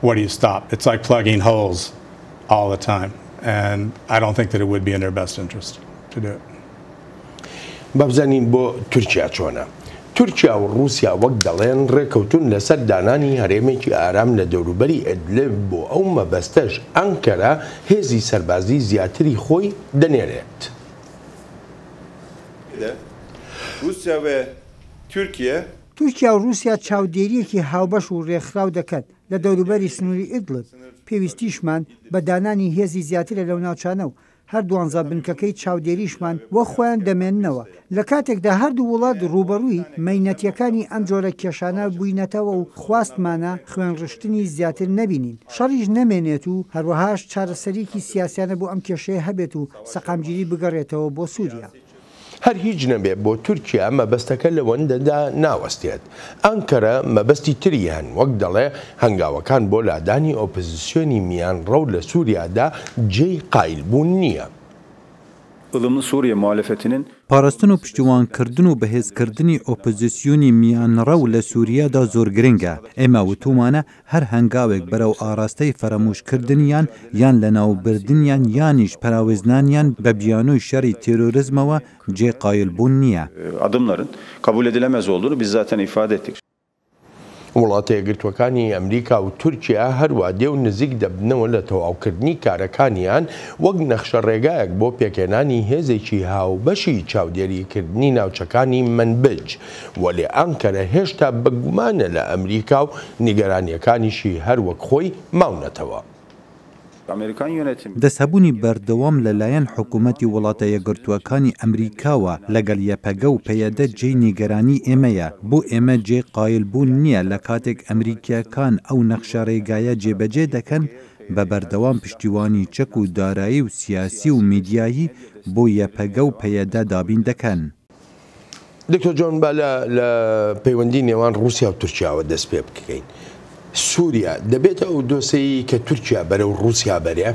Where do you stop? It's like plugging holes all the time and I don't think that it would be in their best interest to do it. بابزانین بۆ تورکیا چۆنە. تورکیا و رووسیا وەک دەڵێن ڕێکەوتون لەسەر دانانی هەرێمێکی ئارام لە دەوروبەری ئەدلب بۆ ئەو مەبەستەش ئەنکەرە هێزی سەربازی زیاتری خۆی دەنێرێت. تورکیا و رووسیا چاودێریەکی هاوبەش و ڕێکخراو دەکات لە دەوروبەری سنووری ئیدلب پێویستیشمان بە دانانی هێزی زیاترە لەو ناوچانە و هەر دوانزە بنکەکەی چاودێریشمان وە خۆیان دەمێننەوە لە کاتێکدا هەردوو وڵات ڕوبەڕووی مەینەتیەکانی ئەم جۆرە کێشانە بووینەتەوە و خواستمانە خوێنڕشتنی زیاتر نەبینین شەڕیش نەمێنێت و هەروەهاش چارەسەریکی سیاسیانە بۆ ئەم کێشەیە هەبێت و سەقامگیری بگەڕێتەوە بۆ سووریا. هەر هیچ نەبێ بۆ تورکیا مەبەستەکە لەوەندەدا ناوەستێت ئەنکەرە مەبەستی تری هەن وەک دەڵێ هەنگاوەکان بۆ لادانی ئۆپۆزیسیۆنی میان ڕەو لە سووریادا جێی قایلبوون نییە. پاراستن و پشتیوانکردن و بەهێزکردنی ئۆپۆزیسیۆنی میانڕە و لە سووریادا زۆر گرنگە ئێمە وتومانە هەر هەنگاوێک بەرەو ئاراستەی فەرەموشکردنیان یان لە ناوبردنیان یانیش پراوێزنانیان بە بیانووی شەڕی تێرۆریزمەوە جێ قایلبوون نییە. Adımların kabul edilemez olduğunu biz zaten ifade ettik. وڵاتە یەکگرتوەکانی ئەمریکا و تورکیا هەروە دێ و نزیک دەبنەوە لە تەواوکردنی کارەکانیان وەک نەخشە ڕێگایەک بۆ پێکێنانی هێزێکی هاوبەشی چاودێریکردنی ناوچەکانی منبج وەلێ ئەنکەرە هێشتا بەگومانە لە ئەمریکا و نیگەرانیەکانیشی هەروەک خۆی ماونەتەوە. دەستهەبوونی بەردەوام لەلایەن حکوومەتی وڵاتە یەکگرتووەکانی ئەمریکاوە لەگەڵ یەپەگە و پەیەدە جێی نیگەرانی ئێمەیە بۆ ئێمە جێ قایلبوون نییە لە کاتێک ئەمریکیەکان ئەو نەخشە ڕێگایە جێبەجێ دەکەن بە بەردەوام پشتیوانی چەک و دارایی و سیاسی و میدیایی بۆ یەپەگە و پەیەدە دابین دەکەن. دکتۆر جۆن با لە پەیوەندی نێوان رووسیا و تورکیاوە دەست پێ بکەین. سووریا دەبێتە ئەو دۆسەی کە تورکیا بەرەو رووسیا بەرێ؟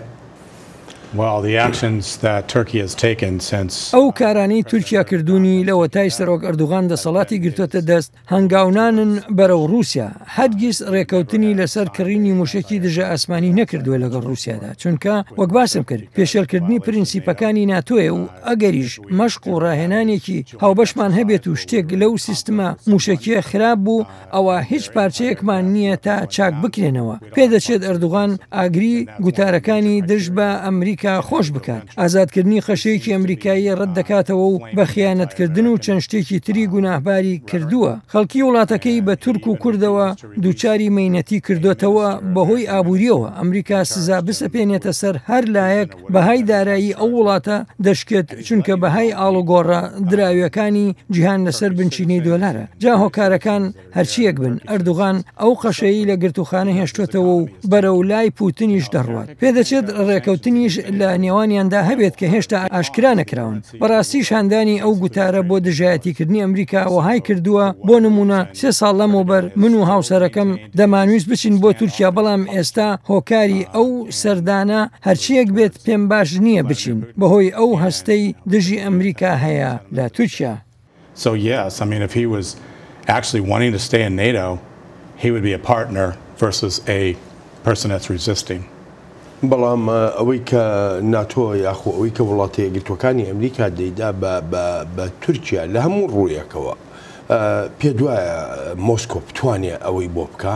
ئەو کارانەی تورکیا کردوونی لە وەتای سەرۆک ئەردوغان دەسەڵاتی گرتوۆتە دەست هەنگاونانن بەرەو رووسیا هەرگیز ڕێکەوتنی لەسەر کڕینی موشکی دژە ئاسمانی نەکردووە لەگەڵ رووسیادا چونکە وەک باسم کرد پێشێلکردنی پرینسیپەکانی ناتۆیە و ئەگەریش مەشق و ڕاهێنانێکی هاوبەشمان هەبێت و شتێک لەو سیستمە موشکیە خراپ بوو ئەوە هیچ پارچەیەکمان نییە تا چاک بکرێنەوە پێدەچێت ئەردوغان ئاگری گوتارەکانی دژ بە ئەمریکا خۆش بکات ئازادکردنی خەشەیەکی ئەمریکایی ڕەت دەکاتەوە و بە خیانەتکردن و چەند شتێکی تری گوناهباری کردووە خەڵکی وڵاتەکەی بە تورک و کوردەوە دووچاری مەینەتی کردوێتەوە بەهۆی ئابوووریەوە ئەمریکا سزا بسەپێنێتە سەر هەر لایەک بەهای دارایی ئەو وڵاتە دەشکێت چونکە بەهای ئاڵوگۆڕە دراویەکانی جیهان لەسەر بنچینەی دۆلارە جا هۆکارەکان هەرچیەک بن ئەردوغان ئەو قەشەیی لە گرتوخانە هێشتوێتەوە و بەرەو لای پوتینیش دەڕوات پێدەچێت ڕێکەوتنیش لە نێوانیاندا هەبێت کە هێشتا ئاشکرا نەکراون بەڕاستی شاندانی ئەو گوتارە بۆ دژایەتیکردنی ئەمریکا وهای کردووە بۆ نمونە 3 ساڵ لەمەوبەر من و هاوسەرەکەم دەمانویست بچین بۆ تورکیا بەڵام ئێستا هۆکاری ئەو سەردانە هەرچیەک بێت پێم باش نییە بچین بەهۆی ئەو هەستەی دژی ئەمریکا هەیە لە تورکیا. So yes, I mean if he was actually wanting to stay in NATO, he would be a partner versus a person that's resisting. بەڵام ئەوەی کە ناتۆ یاخۆ ئەوەی کە وڵاتە یەکگرتوەکانی ئەمریکا دەیدا بە تورکیا لە هەموو ڕوویەکەوە پێ دوایە مۆسکۆ بتوانێت ئەوەی بۆ بکە؟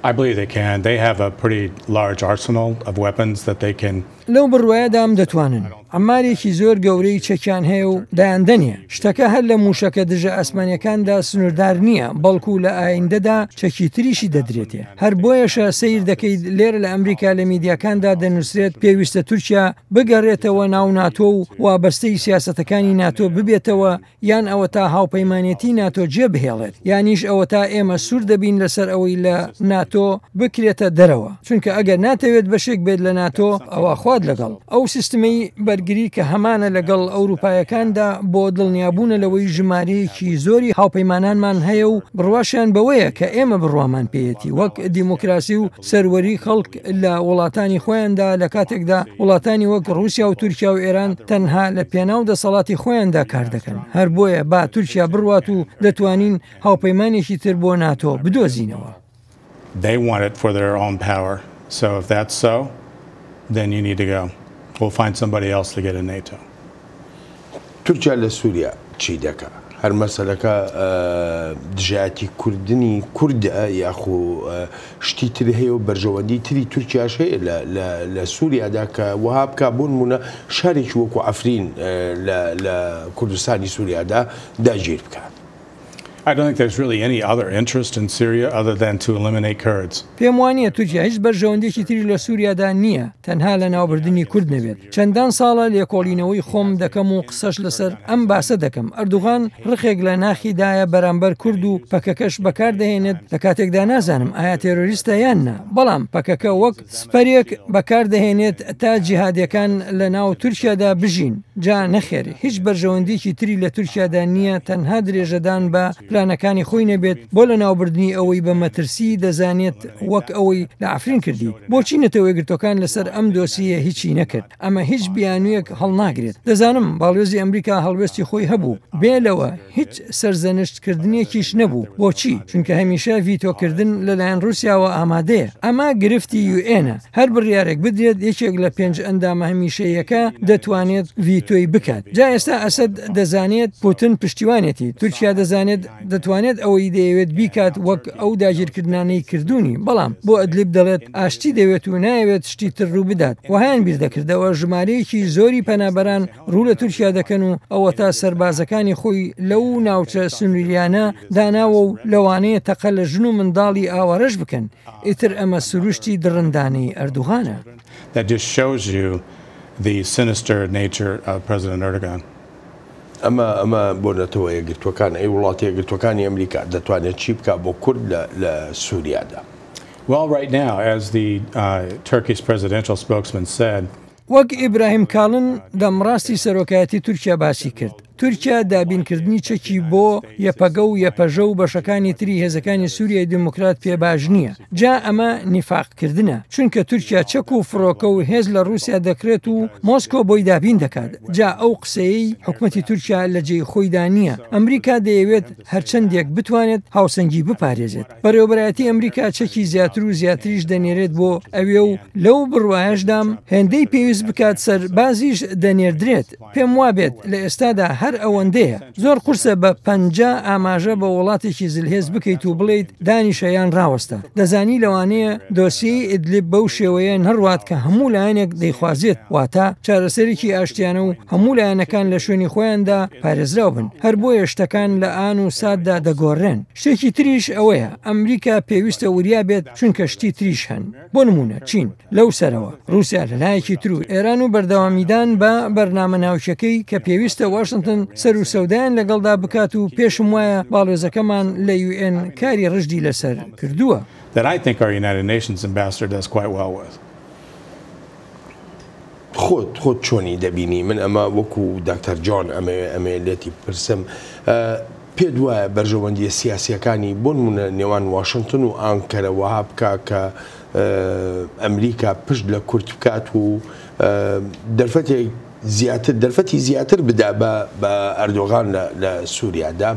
I believe they can. They have a pretty large arsenal of weapons that they can لەو بڕواایەدام دەتوانن ئەمارێکی زۆر گەورەی چەکیان هەیە و دایاندەنیە شتەکە هەر لە موشەکە دژە ئەسمانیەکاندا سنووردار نییە بەڵکو لە ئایندەدا چەکی تریشی دەدرێتێ هەر بۆیەشە سیر دەکەیت لێرە لە ئەمریکا لە میدیاکاندا دەنووسرێت پێویستە تورکیا بگەڕێتەوە ناو ناتۆ و وابەستەی سیاسەتەکانی ناتۆ ببێتەوە یان ئەوە تا هاوپەیمانێتی ناتۆ جێبهێڵێت یانیش ئەوە تا ئێمە سوور دەبین لەسەر ئەوەی لە ناتۆ بکرێتە دەرەوە چونکە ئەگەر ناتەوێت بەشێک بێت لە ناتۆ ئەوە خواد لەگەڵ ئەو سیستمی بەرگری کە هەمانە لەگەڵ ئەوروپایەکاندا بۆ دڵنیابوونە لەوەی ژمارەیەکی زۆری هاوپەیمانانمان هەیە و بڕواشیان بەوەیە کە ئێمە بڕوامان پێیەتی وەک دیموکراسی و سەروەری خەڵک لە وڵاتانی خۆیاندا لە کاتێکدا وڵاتانی وەک رووسیا و تورکیا و ئێران تەنها لە پێناو دەسەڵاتی خۆیاندا کار دەکەن هەر بۆیە با تورکیا بڕوات و دەتوانین هاوپەیمانێکی تر بۆ ناتۆ بدۆزینەوە. They want it for their own power. So if that's so, then you need to go. We'll find somebody else to get in NATO. تورکیا لە سووریا چی دەکا؟ هەر مەسەلەکە دژایەتی کوردنی کوردە یاخۆ شتی تر هەیە و بەرژەوەندی تری تورکیاش هەیە لە سووریادا کە وها بکە بۆ نمونە شارێکی وەکو ئەفرین لە کوردستانی سووریادا داگیر بکات. I don't think there's really any other interest in Syria other than to eliminate Kurds. پێم وانە تورکیا هیچ بەرژەوەندێکی تری لە سووریادا نییە تەنها لە ناوبردننی کورد نەبێت چەندان ساڵە لێکۆڵینەوەی خۆم دەکەم و قسەش لەسەر ئەم باسە دەکەم ئەردوغان ڕخێک لە ناخیدایە بەرامبەر کورد و پەکەکەش بەکاردەهێنێت لە کاتێکدا نازانم ئایا تێرۆریستە یاننا بەڵام پەکەکە وەک سپەرێک بەکاردەهێنێت تا جیهادیەکان لە ناو تورکیادا بژین جا نەخێر هیچ بەرژەوەندێکی تری لە تورکیادا نییە تەنها درێژەدان بە پلانەکانی خۆی نەبێت بۆ لە ناوبردنی ئەوەی بە مەترسی دەزانێت وەک ئەوەی لە ئافرین کردی بۆچی نەتەوەی گرتوەکان لەسەر ئەم دۆسیە هیچی نەکرد ئەمە هیچ بیانوویەک هەڵناگرێت دەزانم باڵێزی ئەمریکا هەڵوێستی خۆی هەبوو بێلەوە هیچ سەرزەنشتکردنیەکیش نەبوو بۆچی چونکە هەمیشە ڤیتۆکردن لەلایەن رووسیاوە ئامادەیە ئەمە گرفتی یوئێنە هەر بڕیارێک بدرێت یەکێک لە 5 ئەندامە هەمیشەیەکە دەتوانێت ڤیتۆی بکات جا ئێستا ئەسەد دەزانێت پوتن پشتیوانێتی تورکیا دەزانێت دەتوانێت ئەوەی دەیەوێت بیکات وەک ئەو داگیرکردانەی کردوونی بەڵام بۆ ئەدلیب دەڵێت ئاشتی دەوێت و نایەوێت شتی تر ڕوو بدات وهیان بیر دەکردەوە ژمارەیەکی زۆری پەنابەران ڕوو لە تورکیا دەکەن و ئەوە تا سەربازەکانی خۆی لەو ناوچە سنووریانە داناوە و لەوانەیە تەقە لە ژن و منداڵی ئاوارەش بکەن ئیتر ئەمە سروشتی دڕندانەی ئەردوغانە. That just shows you the sinister nature of President Erdogan. ئەمە بۆ نەتەوە یەکگرتوەکان ئەی وڵاتی یەکگرتوەکانی ئەمریکا دەتوانێت چی بکە بۆ کورد لە سووریادا. Well, right now, as the Turkish presidential spokesman said, وەک ئیبراهیم کاڵن دەمڕاستی سەرۆکایەتی تورکیا باسی کرد. تورکیا دابینکردنی چەکی بۆ یەپەگە و یەپەژە و بەشەکانی تری هێزەکانی سووریای دموکرات پێباش نییە. جا ئەمە نیفاقکردنە چونکە تورکیا چەک و فڕۆکە و هێز لە رووسیا دەکرێت و مۆسکۆ بۆی دابین دەکات. جا ئەو قسەیەی حکومەتی تورکیا لە جێی خۆیدا نییە. ئەمریکا دەیەوێت هەرچەندێک بتوانێت هاوسەنگی بپارێزێت. بەڕێوەبەرایەتی ئەمریکا چەکی زیاتر و زیاتریش دەنێرێت بۆ ئەوێ و لەو بڕواایەشدام هێندەی پێویست بکات سەر بازیش دەنێردرێت. پێم وابێت لە ئێستادا هەر ئەوەندەیە زۆر قورسە بە 50 ئاماژە بە وڵاتێکی زلهێز بکەیت و بڵیت دانیشەیان ڕاوەستە دەزانی لەوانەیە دۆسیی ئیدلیب بەو شێوەیە نەڕوات کە هەموو لایەنێک دەیخوازێت واتە چارەسەرێکی ئاشتیانە و هەموو لایەنەکان لە شوێنی خۆیاندا پارێزراو بن هەر بۆیە شتەکان لە ئان و ساددا دەگۆڕێن شتێکی تریش ئەوەیە ئەمریکا پێویستە وریا بێت چونکە شتی تریش هەن بۆ نمونە چین لەو سەرەوە رووسیا لەلایەکی تر و ئێران و بەردەوامیدان بە بەرنامە ناوچەکەی کە پێویستە واشنگتن سەر و سەودایان لەگەڵدا بکات و پێشم وایە باڵێزەکەمان لە UN کاری ڕژدی لەسەر کردووە. That I think our United Nations ambassador does quite well with. خۆت چۆنی دەبینی من ئەمە وەکو دکتەر جۆن ئەمێ لێتی پرسم پێت وایە بەرژەوەندیە سیاسیەکانی بۆ نمونە نێوان واشنگتن و ئانکەرە وەها بکە کە ئەمریکا پشت لە کورت بکات و دەرفەتی زیاتر بدا بە ئەردۆغان لە سووریادا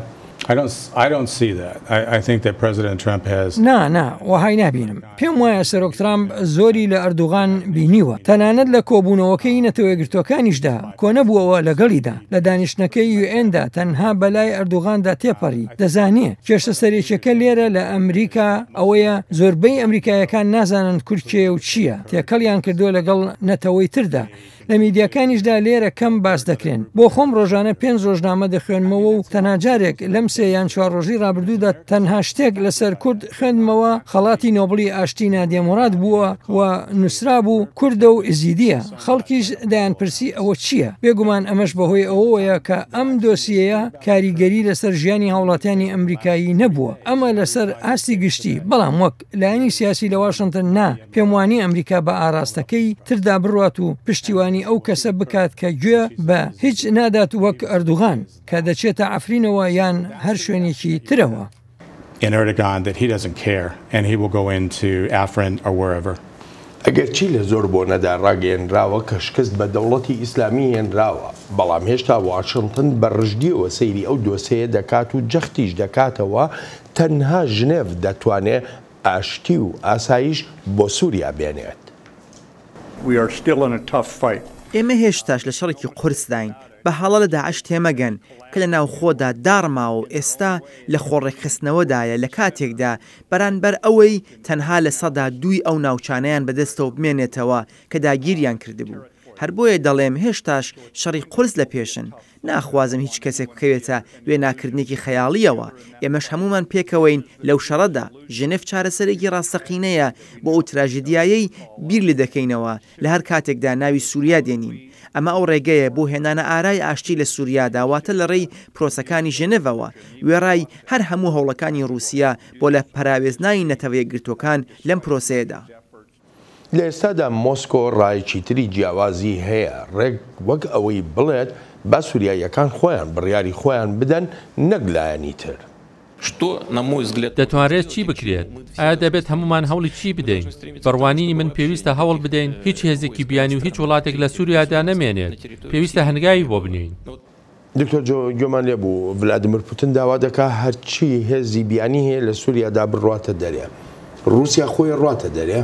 I don't see that. I think that President Trump has. نا وهای نبینم پێم وایە سەرۆک ترامپ زۆری لە ئەردوغان بینیوە تەنانەت لە کۆبوونەوەکەی نەتەوەیەگرتوەکانیشدا کۆ نەبووەوە لەگەڵیدا لە دانیشتەکەی UN-دا تەنها بەلای ئەردوغاندا تێپەڕی دەزانێ کێشە سەرێکیەکە لێرە لە ئەمریکا ئەوەیە زۆربەی ئەمریکایەکان نازانن کورکێ و چییە تێکەڵیان کردووە لەگەڵ نەتەوەی تردا لە میدیاکانیشدا لێرە کەم باس دەکرێن بۆ خۆم ڕۆژانە 5 ڕۆژنامە دەخوێنمەوە و تەنها جارێک لەم 3 یان 4 ڕۆژی ڕابردوودا تەنها شتێک لەسەر کورد خوێندمەوە خەڵاتی نۆبڵی ئاشتی نادیە موراد بووە و نووسرا بوو کوردە و ئزیدیە خەڵکیش دایان پرسی ئەوە چییە بێگومان ئەمەش بەهۆی ئەوەیە کە ئەم دۆسیەیە کاریگەری لەسەر ژیانی هاوڵاتیانی ئەمریکایی نەبووە ئەمە لەسەر ئاستی گشتی بەڵام وەک لایەنی سیاسی لە واشنگتن نا پێم وانی ئەمریکا بە ئاراستەکەی تردا بڕوات و پشتیوانی ئەو کەسە بکات کە گوێ بە هیچ نادات وەک ئەردوغان کە دەچێتە ئەفرینەوە یان هەر شوێنێکی ترەوە. In Erdogan that he doesn't care and he will go into Afrin or wherever. ئەگەر چی لە زۆر بۆ نەدا ڕاگەیەنراوە کە شکست بە دەوڵەتی ئیسلامی هێنراوە بەڵام هێشتا واشنگتن بە ڕژدیەوە سەیری ئەو دۆسەیە دەکات و جەختیش دەکاتەوە تەنها ژنێڤ دەتوانێت ئاشتی و ئاسایش بۆ سووریا بێنێت. ئێمە هێشتاش لە شەڕێکی قورسداین بە حاڵە لە داعش تێمەگەن کە لە ناوخۆدا داڕماوە و ئێستا لە خۆڕێکخستنەوەدایە لە کاتێکدا بەرانبەر ئەوەی تەنها لە سەدا 2 ئەو ناوچانەیان بەدەستەوە بمێنێتەوە کە داگیریان کردبوو هەر بۆیە دەڵێم هێشتاش شەڕی قورس لە پێشن ناخوازم هیچ کەسێک بکەوێتە دوێ ناکردنێکی خەیاڵیەوە ئێمەش هەمومان پێکەوەین لەو شەڕەدا ژنێف چارەسەرێکی ڕاستەقینەیە بۆ ئەو تراژیدیایەی بیر لێ دەکەینەوە لە هەر کاتێکدا ناوی سووریا دێنین ئەمە ئەو ڕێگەیە بۆ هێنانە ئارای ئاشتی لە سووریادا واتە لە ڕێی پرۆسەکانی ژنێڤەوە وێڕای هەر هەموو هەوڵەکانی رووسیا بۆ لە پەراوێزنانی نەتەوەیەکگرتوەکان لەم پرۆسەیەدا. لە ئێستادا مۆسکۆ ڕایەکی تری جیاوازی هەیە ڕێک وەک ئەوەی بڵێت با سووریاییەکان خۆیان بڕیاری خۆیان بدەن نەک لایەنی تر. دەتوانرێت چی بکرێت؟ ئایا دەبێت هەمومان هەوڵی چی بدەین؟ بڕوانینی من پێویستە هەوڵ بدەین هیچ هێزێکی بیانی و هیچ وڵاتێک لە سووریادا نەمێنێت پێویستە هەنگاوی بۆ بنین. دکتۆر گوێمان لێ بوو ڤلادیمیر پوتین داوا دەکا هەرچی هێزی بیانی هەیە لە سووریادا بڕواتە دەرێ. رووسیا خۆی ڕاتە دەرێ؟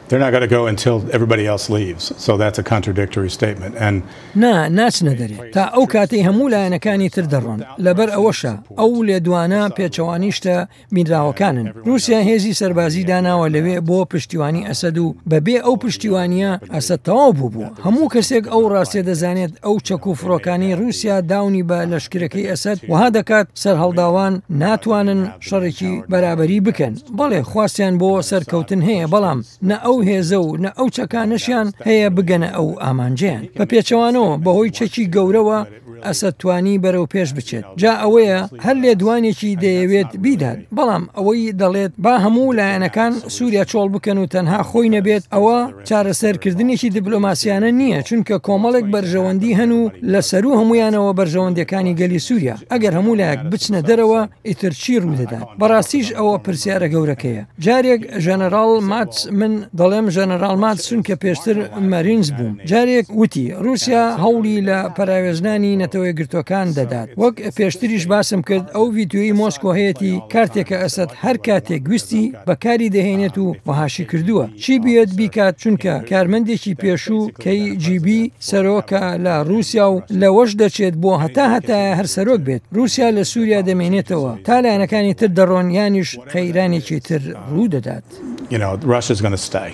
They're not going to go until everybody else leaves. So that's a contradictory statement. And ناچنە دەرێت تا ئەو کاتەی هەموو لایەنەکانی تر دەڕۆن لەبەر ئەوەشە ئەو لێدوانە پێچەوانیشتە بینراوەکانن رووسیا هێزی سەربازی داناوە لەوێ بۆ پشتیوانی ئەسەد و بەبێ ئەو پشتیوانیە ئەسەد تەواو بوو هەموو کەسێک ئەو ڕاستێ دەزانێت ئەو چەک و فڕۆکانی رووسیا داونی بە لەشکرەکەی ئەسەد وها دەکات سەر هەڵداوان ناتوانن شەڕێکی بەرابەری بکەن بەڵێ خواستیان بۆ سەرکەوتن هەیە بەڵام نە ئەو هێزە و نە ئەو چەکانەشیان هەیە بگەنە ئەو ئامانجیان بە پێچەوانەوە بەهۆی چەکی گەورەوە ئەسەدتوانی بەرەو پێش بچێت جا ئەوەیە هەر لێدوانێکی دەیەوێت بیدات بەڵام ئەوەی دەڵێت با هەموو لایەنەکان سووریا چۆڵ بکەن و تەنها خۆی نەبێت ئەوە چارەسەرکردنێکی دیپلۆماسیانە نییە چونکە کۆمەڵێک بەرژەوەندی هەن و لەسەر و هەمویانەوە بەرژەوەندەکانی گەلی سووریا ئەگەر هەموو لایەک بچنە دەرەوە ئیتر چی ڕوودەدات بەڕاستیش ئەوە پرسیارە گەورەکەیە جارێک ژەنەراڵ ماتس من دەڵێم ژەنەراڵ ماتس چونکە پێشتر مەرینز بووم جارێک وتی رووسیا هەوڵی لە پەراوێژنانی نەتەوەیەگرتوەکان دەدات وەک پێشتریش باسم کرد ئەو ڤیدیۆی مۆسکۆ هەیەی کارتێکە ئەسەد هەر کاتێک گوستی بەکاری دەهێنێت و وەهاشی کردووە چی بێت بیکات چونکە کارمەندێکی پێشوو KGB سەرۆکە لە رووسیا و لەوەش دەچێت بۆ هەتا هەر سەرۆک بێت رووسیا لە سووریا دەمێنێتەوە تا لایەنەکانی تر دەڕۆن یانیش قەیرانێکی تر ڕوو دەدات. Russia's going to stay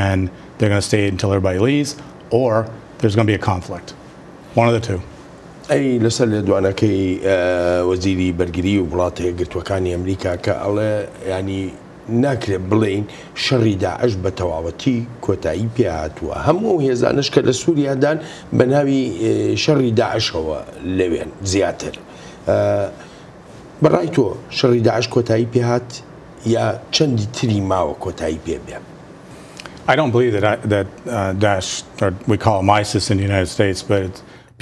and they're going to stay until everybody leaves or there's going to be a conflict. One of the two. ئەی لەسەر لێدوانەکەی وەزیری بەرگری و وڵاتە یەکگرتوەکانی ئەمریکا کە ئەڵێ ینی ناکرێت بڵێین شەڕی داعش بە تەواوەتی کۆتایی پێهاتووە هەموو هێزانش کە لە سووریادان بە ناوی شەڕی داعشەوە لەوێن زیاتر بەڕای تۆ شەڕی داعش کۆتایی پێهات یا چەندی تری ماوە کۆتایی پێ بێ I don't believe that Daesh, or we call them ISIS in the United States, but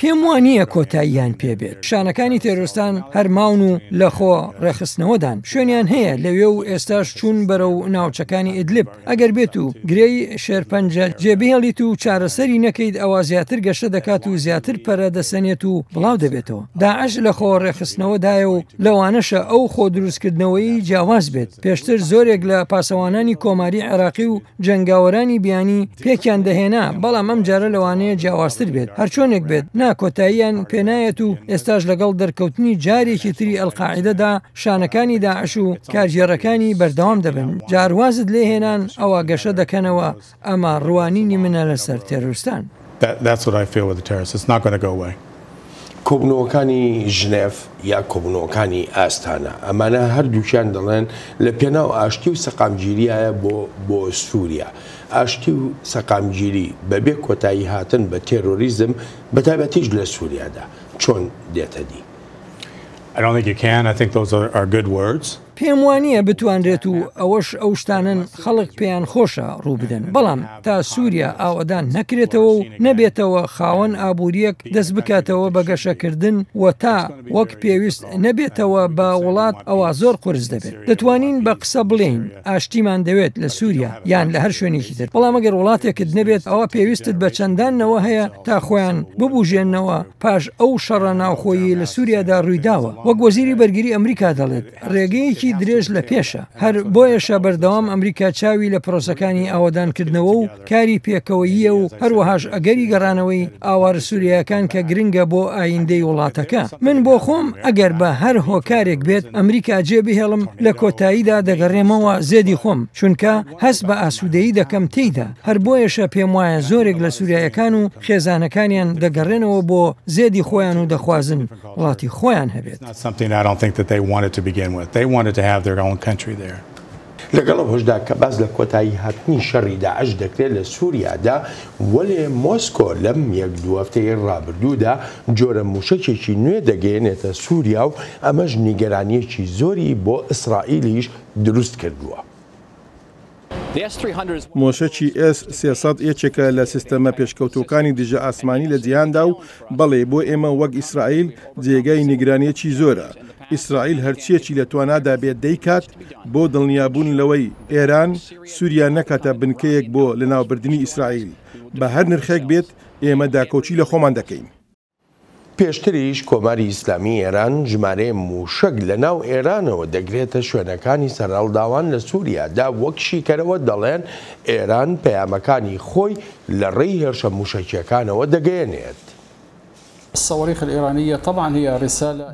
پێم وانە کۆتاییان پێبێت شانەکانی تێرۆستان هەرماون و لەخۆ ڕێخستنەوەدان شوێنیان هەیە لەوێ و ئێستاش چوون بەرەو ناوچەکانی ئیدلیب ئەگەر بێت و گرەی شێرپەنجە جێبهێڵیت و چارەسەری نەکەیت ئەوە زیاتر گەشە دەکات و زیاتر پەرە دەسەنێت و بڵاو دەبێتەوە داعش لەخۆ ڕێخستنەوەدایە و لەوانەشە ئەو خۆ دروستکردنەوەی جیاواز بێت پێشتر زۆرێک لە پاسەوانانی کۆماری عێراقی و جەنگاوەرانی بیانی پێکیان دەهێنا بەڵام ئەم جارە لەوانەیە جیاوازتر بێت هەرچۆنێک بێت ناکۆتاییان پێنایەت و ئێستاش لەگەڵ دەرکەوتنی جارێکی تری ئەلقاعیدەدا شانەکانی داعش و کارژێڕەکانی بەردەوام دەبن جاروازت لێ هێنان ئەوە گەشە دەکەنەوە ئەمە ڕوانینی منە لەسەر تێرۆستان. That's what I feel with the terrorists. It's not going to go away. کۆبنەوەکانی ژنێف یا کۆبنەوەکانی ئاستانە ئەمانە هەردووکیان دەڵێن لە پێناو ئاشتی و سەقامگیریایە بۆ سووریا ئاشتی و سەقامگیری بەبێ کۆتایی هاتن بە تێرۆریزم بەتایبەتیش لە سووریادا چۆن دێتە دی؟ I don't think you can. I think those are good words. پێم وانە بتوانرێت و ئەوەش ئەو شتانن خەڵک پێیان خۆشە ڕوو بدەن بەڵام تا سووریا ئاوەدان نەکرێتەوە و نەبێتەوە خاوەن ئابوووریەک دەست بکاتەوە بە گەشەکردن و تا وەک پێویست نەبێتەوە بە وڵات ئەوە زۆر قرس دەبێت دەتوانین بە قسە بڵێین ئاشتیمان دەوێت لە سووریا یان لە هەر شوێنێکی تر بەڵام ئەگەر وڵاتێکت نەبێت ئەوە پێویستت بە چەندانەوە هەیە تا خۆیان ببوژێنەوە پاش ئەو شەڕە ناوخۆیی لە سووریادا ڕوویداوە وەک وەزیری بەرگری ئەمریکا دەڵێت ڕێگەیەکی درێژ لە پێشە هەر بۆیەشە بەردەوام ئەمریکا چاوی لە پرۆسەکانی ئاوادانکردنەوە و کاری پێکەوەییە و هەروەهاش ئەگەری گەڕانەوەی ئاوار سووریەکان کە گرنگە بۆ ئایندەی وڵاتەکە من بۆ خۆم ئەگەر بە هەر هۆکارێک بێت ئەمریکا جێبهێڵم لە کۆتاییدا دەگەڕێمەوە زێدی خۆم چونکە هەست بە ئاسوودەیی دەکەم تێیدا هەر بۆیەشە پێم وایە زۆرێک لە سووریایەکان و خێزانەکانیان دەگەڕێنەوە بۆ زێدی خۆیان و دەخوازن وڵاتی خۆیان هەبێت. لەگەڵ هۆشدا کە باز لە کۆتایی هاتنی شەڕی داعش دەکرێت لە سووریادا وەلێ مۆسکۆ لەم یەک دوو هەفتەی ڕابردوودا جۆرە موشکێکی نوێ دەگەێنێتە سووریا و ئەمەش نیگەرانیەکی زۆری بۆ ئیسرائیلیش دروست کردووە. مۆشەکی S-300 یەکێکە لە سیستەمە پێشکەوتوەکانی دژە ئاسمانی لە جیهاندا و بەڵێ بۆ ئێمە وەک ئیسرائیل جێگای نیگرانیەکی زۆرە. ئیسرائیل هەرچیەکی لە توانادا بێت دەیکات بۆ دڵنیابوون لەوەی ئێران سووریا نەکاتە بنکەیەک بۆ لەناوبردننی ئیسرائیل بە هەر نرخێک بێت ئێمە داکۆچی لە خۆمان دەکەین. پێشتریش کۆماری ئیسلامی ئێران ژمارەیە موشک لە ناو ئێرانەوە دەگرێتە شوێنەکانی سەرهەڵداوان لە سووریادا وەک شیکەرەوە دەڵێن ئێران پەیامەکانی خۆی لە ڕێی هێرشە موشکیەکانەوە دەگەێنێت.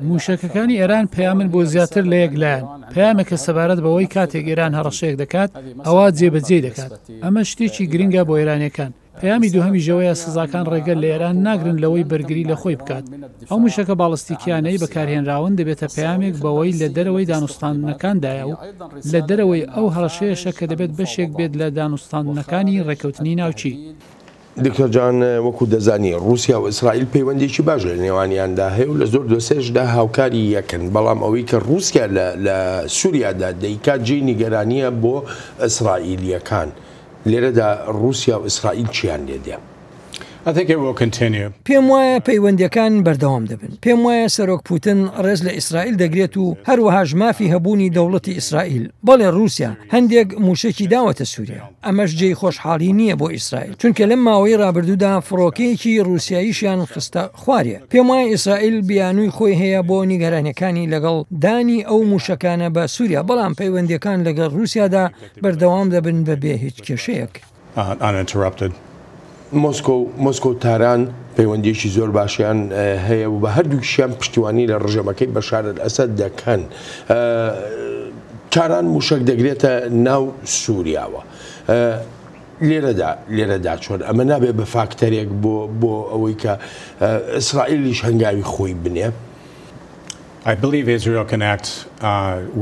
موشەکەکانی ئێران پەیامن بۆ زیاتر لە یەک لایەن پەیامێکە سەبارەت بەوەی کاتێک ئێران هەڕەشەیەک دەکات ئەوە جێبەجێ دەکات ئەمە شتێکی گرنگە بۆ ئێرانیەکان پەیامی دووهەمی ژەوەیە سزاکان ڕێگەل لە ئێران ناگرن لەوەی بەرگری لە خۆی بکات ئەو موشەکە باڵستیکیانەی بەکارهێنراون دەبێتە پەیامێک بەوەی لە دەرەوەی دانوستانەکاندایە و لە دەرەوەی ئەو هەڕەشەیەشە کە دەبێت بەشێک بێت لە دانوستانەکانی ڕێکەوتنی ناوچی. دکتۆر جان وەکو دەزانی رووسیا و ئیسرائیل پەیوەندێکی باش لە نێوانیاندا هەیە و لە زۆر دۆسێشدا هاوکاری یەکن بەڵام ئەوەی کە رووسیا لە سووریادا دەیکات جێی نیگەرانیە بۆ ئیسرائیلیەکان لێرەدا رووسیا و ئیسرائیل چیان لێدێ؟ پێم وایە پەیوەندیەکان بەردەوام دەبن پێم وایە سەرۆک پوتن ڕێز لە ئیسرائیل دەگرێت و هەروەهاش مافی هەبوونی دەوڵەتی ئیسرائیل بەڵێ رووسیا هەندێک موشکی داوەتە سووریا ئەمەش جێی خۆشحاڵی نییە بۆ ئیسرائیل چونکە لەم ماوەی ڕابردوودا فڕۆکەیەکی رووساییشیان خستە خوارێ پێم وایە ئیسرائیل بیانووی خۆی هەیە بۆ نیگەرانەکانی لەگەڵ دانی ئەو موشکانە بە سووریا بەڵام پەیوەندیەکان لەگەڵ رووسیادا بەردەوام دەبن بەبێ هیچ کێشەیەک. مۆسکۆ تاران پەیوەندیەکی زۆر باشیان هەیە و بە هەردووکیشیان پشتیوانی لە ڕژەمەکەی بەشار ئەسەد دەکەن تاران موشک دەگرێتە ناو سووریاوە لێرەدا چۆن ئەمە نابێت بە فاکتەرێک بۆ ئەوەی کە ئیسرائیلیش هەنگاوی خۆی بنێ. I believe Israel can act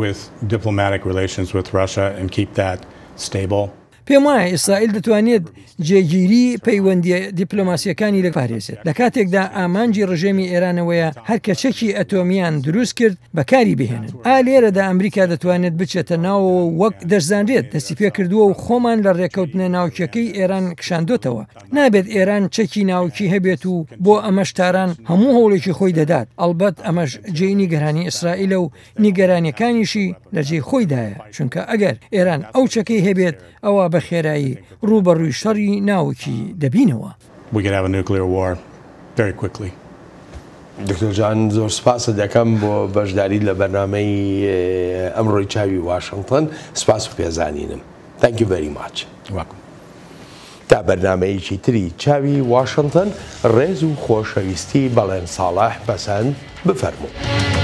with diplomatic relations with Russia and keep that stable. پێم وایە ئیسرائیل دەتوانێت جێگیری پەیوەندی دیپلۆماسیەکانی لە پارێزێت لە کاتێکدا ئامانجی ڕژێمی ئێرانەوەیە هەر کەچەکی ئەتۆمیان دروست کرد بەکاری بهێنن لێرەدا ئەمریکا دەتوانێت بچێتە ناوەوە وەک دەشزانرێت دەستی پێ کردووە و خۆمان لە ڕێکەوتنە ناوکیەکەی ئێران کشاندۆتەوە نابێت ئێران چەکی ناوکی هەبێت و بۆ ئەمەش تاران هەموو هەوڵێکی خۆی دەدات ئەلبەت ئەمەش جێی نیگەرانی ئیسرائیلە و نیگەرانیەکانیشی لە جێی خۆیدایە چونکە ئەگەر ئێران ئەو چەکەی هەبێت ئەوە بە خێرایی ڕوبەڕووی شەڕی ناوکی دەبینەوە. دکتۆر جان زۆر سپاسە دەکەم بۆ بەشداری لە بەرنامەی ئەمڕۆی چاوی واشنگتن سپاس و پێزانینم. Thank you very much. تا بەرنامەیەکی تری چاوی واشنگتن ڕێز و خۆشەویستی بەڵێن ساڵح پەسەند بفەرموو.